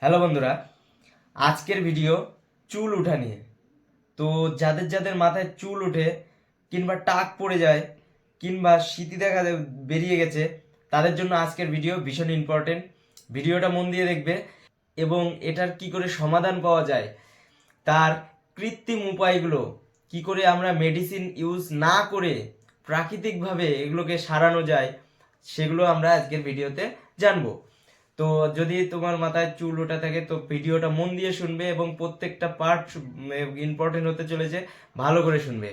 Hello বন্ধুরা, আজকের video চুল উঠা নিয়ে। তো যাদের যাদের মাথায় চুল উঠে কিংবা টাক পড়ে যায় কিংবা সিঁথি বেরিয়ে গেছে, তাদের জন্য আজকের ভিডিও ভীষণ ইম্পর্টেন্ট। ভিডিওটা মন দিয়ে দেখবে এবং এটার কি করে সমাধান পাওয়া যায়, তার কৃত্রিম উপায়গুলো কি করে আমরা মেডিসিন ইউজ না করে প্রাকৃতিকভাবে এগুলোকে সারানো যায়, সেগুলো আমরা আজকের ভিডিওতে জানবো। তো যদি তোমার মাথায় চুল ওঠা থাকে তো ভিডিওটা মন দিয়ে শুনবে এবং প্রত্যেকটা পার্ট ইম্পর্টেন্ট হতে চলেছে, ভালো করে শুনবে।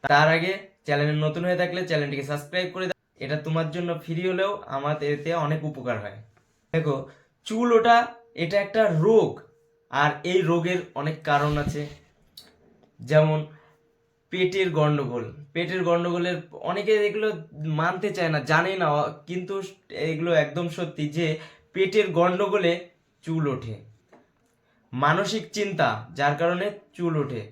তার আগে চ্যানেলে নতুন হয়ে থাকলে চ্যানেলটিকে সাবস্ক্রাইব করে দাও, এটা তোমার জন্য ফ্রি হলেও আমার এতে অনেক উপকার হয়। দেখো, চুল ওঠা এটা একটা রোগ, আর এই রোগের অনেক কারণ আছে। যেমন পেটের গন্ডগোল। পেটের গন্ডগোলের অনেকে এগুলো মানতে চায় না, জানে না, কিন্তু এগুলো একদম সত্যি যে পেটের গন্ডগোলে চুল ওঠে। মানসিক চিন্তা, যার কারণে চুল ওঠে।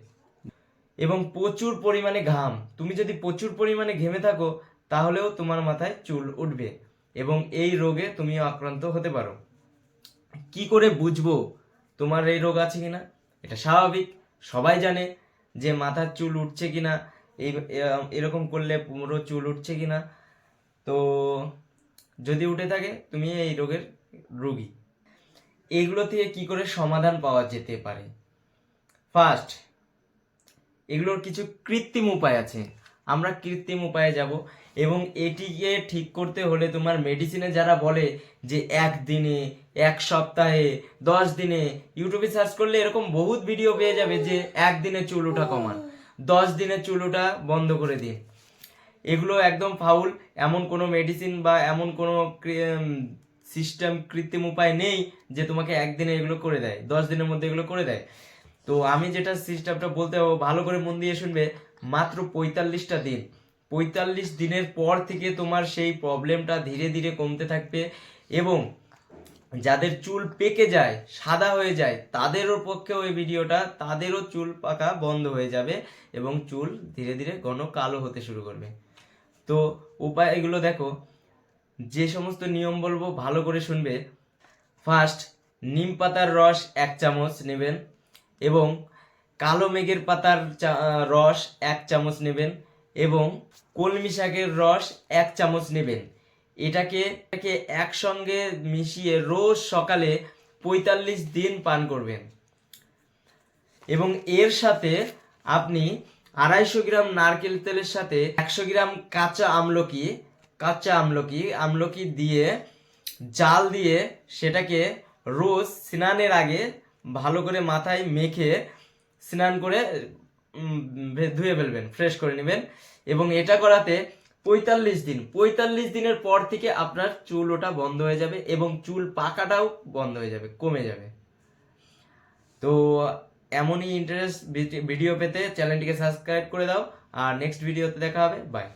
এবং প্রচুর পরিমাণে ঘাম, তুমি যদি প্রচুর পরিমাণে ঘেমে থাকো তাহলেও তোমার মাথায় চুল উঠবে এবং এই রোগে তুমিও আক্রান্ত হতে পারো। কি করে বুঝবো তোমার এই রোগ আছে কিনা? এটা স্বাভাবিক, সবাই জানে যে মাথার চুল উঠছে কিনা, এই এরকম করলে পুরো চুল উঠছে কিনা। তো যদি উঠে থাকে তুমি এই রোগের রোগী। এইগুলো থেকে কি করে সমাধান পাওয়া যেতে পারে? ফার্স্ট, এগুলোর কিছু কৃত্রিম উপায় আছে। আমরা কৃত্রিম উপায়ে যাব এবং এটিকে ঠিক করতে হলে তোমার মেডিসিনে যারা বলে যে একদিনে, এক সপ্তাহে, 10 দিনে, ইউটিউবে সার্চ করলে এরকম বহুত ভিডিও পেয়ে যাবে যে একদিনে চুল ওঠা কমান, 10 দিনে চুল ওঠা বন্ধ করে দিন। এগুলো একদম ফাউল। এমন কোনো মেডিসিন বা এমন কোনো সিস্টেম, কৃত্রিম উপায় নেই যে তোমাকে একদিনে এগুলো করে দেয়, 10 দিনের মধ্যে এগুলো করে দেয়। তো আমি যেটা সিস্টেমটা বলতে হবে, ভালো করে মন দিয়ে শুনবে। মাত্র 45টা দিন, 45 দিনের পর থেকে তোমার সেই প্রবলেমটা ধীরে ধীরে কমতে থাকবে। এবং যাদের চুল পেকে যায়, সাদা হয়ে যায়, তাদেরও পক্ষেও এই ভিডিওটা, তাদেরও চুল পাকা বন্ধ হয়ে যাবে এবং চুল ধীরে ধীরে ঘন কালো হতে শুরু করবে। তো উপায় এগুলো দেখো, যে সমস্ত নিয়ম বলবো ভালো করে শুনবে। ফার্স্ট, নিম পাতার রস 1 চামচ নেবেন এবং কালো মেঘের পাতার রস 1 চামচ নেবেন এবং কলমি শাকের রস 1 চামচ নেবেন। এটাকে একসঙ্গে মিশিয়ে রোজ সকালে 45 দিন পান করবেন। এবং এর সাথে আপনি 250 গ্রাম নারকেল তেলের সাথে 100 গ্রাম আমলকি দিয়ে জাল দিয়ে সেটাকে রোজ স্নানের আগে ভালো করে মাথায় মেখে স্নান করে ধুয়ে ফেলবেন, ফ্রেশ করে নেবেন। এবং এটা করাতে 45 দিনের পর থেকে আপনার চুল ওঠা বন্ধ হয়ে যাবে এবং চুল পাকাটাও বন্ধ হয়ে যাবে, কমে যাবে। তো এমনই ইন্টারেস্ট ভিডিও পেতে চ্যানেলটিকে সাবস্ক্রাইব করে দাও, আর নেক্সট ভিডিওতে দেখা হবে। বাই।